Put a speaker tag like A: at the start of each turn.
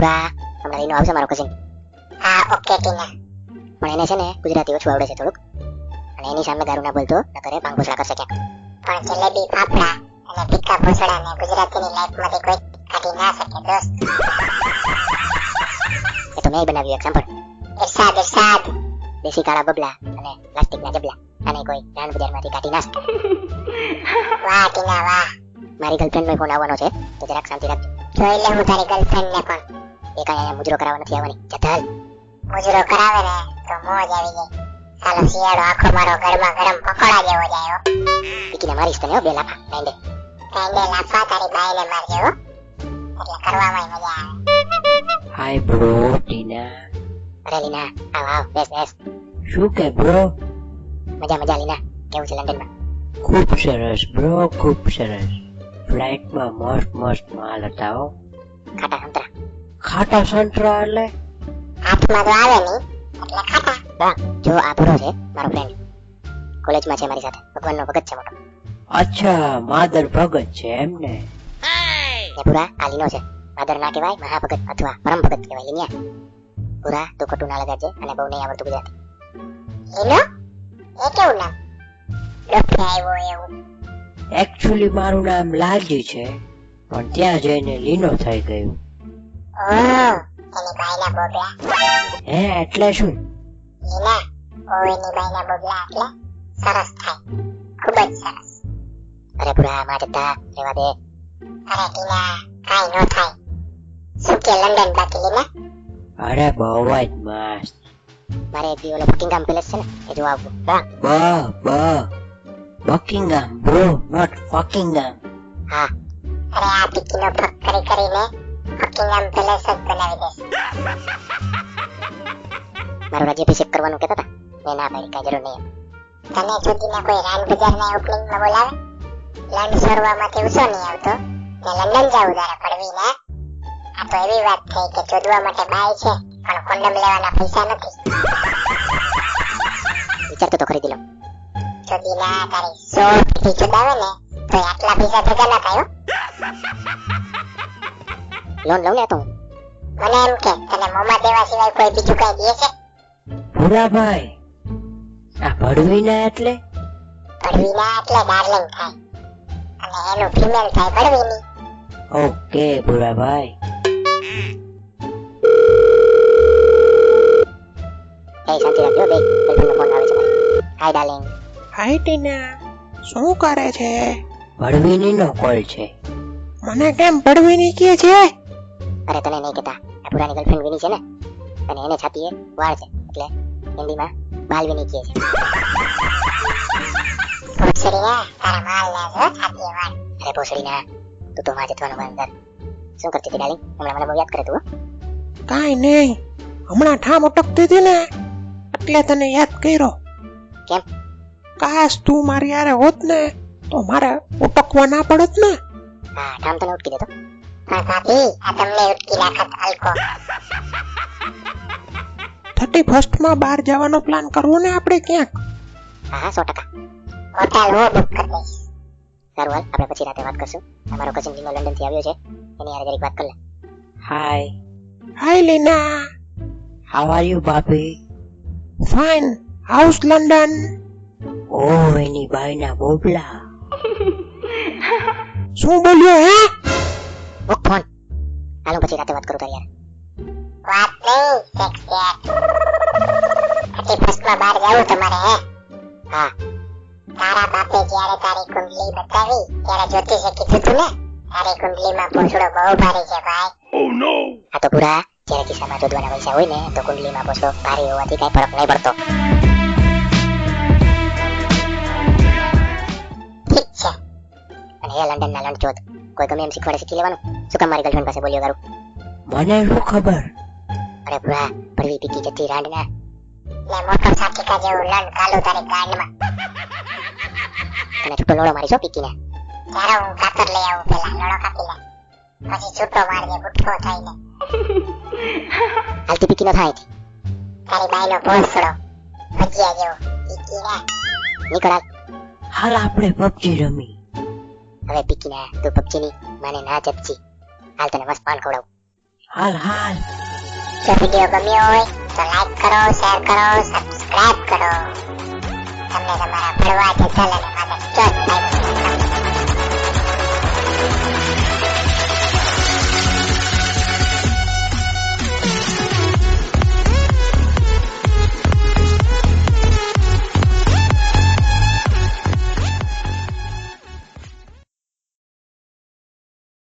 A: પૂરા હમણાં લઈને આવશે મારો કઝિન.
B: હા ઓકે ટીના.
A: પણ એને છે ને ગુજરાતી ઓછું આવડે છે થોડુંક, અને એની સામે દારૂ ના બોલતો ન કરે પાંગોસડા કરશે ક્યાંક.
B: પણ જલેબી ફાફડા અને ભીકા ભોસડા ને ગુજરાતીની લાઈફમાંથી કોઈ કાઢી ના શકે દોસ્ત.
A: એ તો મેં બનાવ્યું એક સાંભળ.
B: ઇરશાદ ઇરશાદ.
A: દેશી કાળા બબલા અને પ્લાસ્ટિકના જબલા અને કોઈ રાણ બજારમાંથી કાઢી ના શકે.
B: વાહ ટીના વાહ.
A: મારી ગર્લફ્રેન્ડ નો ફોન આવવાનો છે તો જરાક શાંતિ રાખજો.
B: જોઈ લે હું તારી ગર્લફ્રેન્ડ ને પણ.
A: એ કાંઈ અહીંયા મુજરો કરાવવા નથી આવવાની. જતાલ
B: મુજરો કરાવે ને તો મોજ આવી જાય. સાલો શિયાળો આખો મારો ગરમા ગરમ પકોડા જેવો જાય હો.
A: પીકીને મારીશ તને હો, બે લાફા કાંડે.
B: કાંડે લાફા તારી બાઈને મારજો હો. એટલે કરવામાં મજા આવે.
C: હાય બ્રો ટીના.
A: અરે લીના આવ આવ બેસ બેસ.
C: શું કે બ્રો?
A: મજા મજા લીના. કેવું છે લંડનમાં?
C: ખૂબ સરસ બ્રો, ખૂબ સરસ. ફ્લાઇટમાં મસ્ત મસ્ત માલ હતા હો.
A: ખાટા સંતરા.
C: ખાટા સંતરા એટલે?
B: હાથમાં તો આવે નહીં એટલે ખાટા.
A: જો આ પૂરો છે મારો ફ્રેન્ડ, કોલેજમાં છે મારી સાથે, ભગવાનનો ભગત છે મોટો.
C: અચ્છા માદર ભગત છે એમને?
A: ને પૂરા આ લીનો છે. માદર ના કહેવાય, મહાભગત અથવા પરમ ભગત કહેવાય લીનિયા. પૂરા તું ખોટું ના લગાડજે અને બહુ નહીં આવડતું ગુજરાતી.
B: લીનો? એ કેવું નામ? ડોફે આવ્યો એવું.
C: એકચ્યુઅલી મારું નામ લાલજી છે, પણ ત્યાં જઈને લીનો થઈ ગયું.
B: ઓહ એની બાઈના બોબલા.
C: હે એટલે શું?
B: લીના ઓ એની બાઈના બોબલા એટલે સરસ થાય, ખૂબ જ સરસ.
A: અરે પૂરા માં જતા રહેવા દે.
B: અરે ટીના કાંઈ ન થાય. શું કે લંડન બાકી લીના?
C: અરે બહુ જ મસ્ત.
A: મારે એક દી ઓલો બકિંગહામ પેલેસ છે ને એ જોવા આવવું.
C: Buckingham bro, not fuckingham.
A: હા
B: અરે આ ટીકીનો ફક કરી કરીને બકિંગહામ પેલેસ જ બનાવી દેશે.
A: મારું રાજ્યાભિષેક કરવાનું કહેતા હતા, મેં ના પાડી, કાંઈ જરૂર નહીં.
B: તને છોડીને કોઈ રાન બજારના ઓપનિંગમાં બોલાવે? લંડ સોરવામાંથી ઉસો નહીં આવતો ને લંડન જાવું તારે પડવીને. આ તો એવી વાત થઈ કે ચોદવા માટે બાય છે પણ કોન્ડમ લેવાના પૈસા નથી.
A: વિચારતો તો ખરીદી લઉં.
B: ચોદીના તારી 16 પેટી ચોદાવે ને તો આટલા પૈસા ભેગા ના થાય હો.
A: લોન લઉં ને આ તો હું.
B: મને એમ કે તને મોંમાં દેવા સિવાય કોઈ બીજું કઈ દે છે?
C: ભૂરાભાઈ, આ ભડવીના એટલે?
B: પડવીના એટલે ડાર્લિંગ થાય અને એનું ફિમેલ થાય પડવીની.
C: ઓકે ભૂરાભાઈ.
A: એ શાંતિ રાખજો બે, ગર્લફ્રેન્ડનો ફોન આવે છે મારે. હાય ડાર્લિંગ.
D: હાય ટીના, શું કરે છે?
C: ભડવીનીનો કોલ છે.
D: મને કેમ પડવીની કહે છે?
A: અરે તને નહીં કહેતા, આ પુરાની ગર્લફ્રેન્ડ વિની છે ને, અને એને છાતીએ વાળ છે એટલે હિન્દીમાં બાલવિની કહે છે.
B: ભોસડીના તારા માલ ના જો છાતીએ વાળ.
A: અરે ભોસડીના, તું તો માં જતવાનો બંદર. શું કરતી હતી ડાર્લિંગ? હમણાં મને બહુ યાદ કરે તું હો.
D: કાંઈ નહીં, હમણાં ઠામ અટકતી હતી ને એટલે તને યાદ કર્યો.
A: કેમ?
D: કાશ તું મારી યારે હોત ને તો મારે ઉટકવા ના પડત ને.
A: હા ઠામ તને ઉટકી દેતો.
B: પણ ભાભી આ તમને ઉટકી નાખત અલકો.
D: 31st માં બહાર જવાનો પ્લાન કરવો ને આપણે ક્યાંક.
A: હા હા 100%.
B: હોટેલ હું બુક કરી દઈશ.
A: સારું હાલ, આપણે પછી રાતે વાત કરશું. અમારો કઝિન લીનો લંડન થી આવ્યો છે, એની યારે જરીક વાત કર લે.
C: Hi.
D: Hi Leena.
C: How are you ભાભી?
D: ફાઇન. How's London?
C: ઓહ એની બાઈના બોબલા.
D: શું બોલ્યો હે?
A: મૂક ફોન. હાલ હું પછી રાતે વાત કરું તારી યાર.
B: વાત નહીં સેક્સ યાર. 31st માં બહાર જાવું તમારે હે?
A: હા
B: તારા બાપે જ્યારે તારી કુંડલી બતાવી ત્યારે જ્યોતિષે કીધું તું ને તારી કુંડલીમાં પોસડો બહુ ભારે છે ભાઈ.
A: આ તો પૂરા જ્યારે કિસ્સામાં શોધવાના પૈસા હોય ને તો કુંડલીમાં પોસડો ભારે હોવાથી કઈ ફરક નહીં પડતો.
B: ઠીક છે.
A: અને એ લંડનના લંડ ચોથ કોઈ ગમે એમ શીખવાડે શીખી લેવાનું. શું કામ મારી ગર્લફ્રેન્ડ પાસે બોલ્યો કરું?
C: મને શું ખબર?
A: અરે પૂરા પડવી પીકી જતી રાંડ ના.
B: લે મોટો સાકીકા જેવું લંડ કાલું તારી ગાંડમાં.
A: અને છૂટો લોડો મારીશો પીકીને.
B: ત્યારે હું કાતર લઈ આવું પેલા લોડો કાપી લે પછી છૂટો મારજે ગુઠ્ઠો થઈને.
A: હાલતી પીકી નો થાય છે.
B: તારી બાઈનો પોસડો ભજીયા જેવો ઈકી ને.
A: નીકળ હાલ.
C: હાલ આપણે પબજી રમી.
A: હવે પીકી ના તું પબજી ની માને ના જપજી. હાલ તને મસ્ત પાન ખવડાવું.
C: હાલ હાલ.
B: જો વિડીયો ગમ્યો હોય તો લાઈક કરો, શેર કરો, સબસ્ક્રાઇબ કરો. તમને તમારા ભણવા જતા અને માતા ચોથ ભાઈ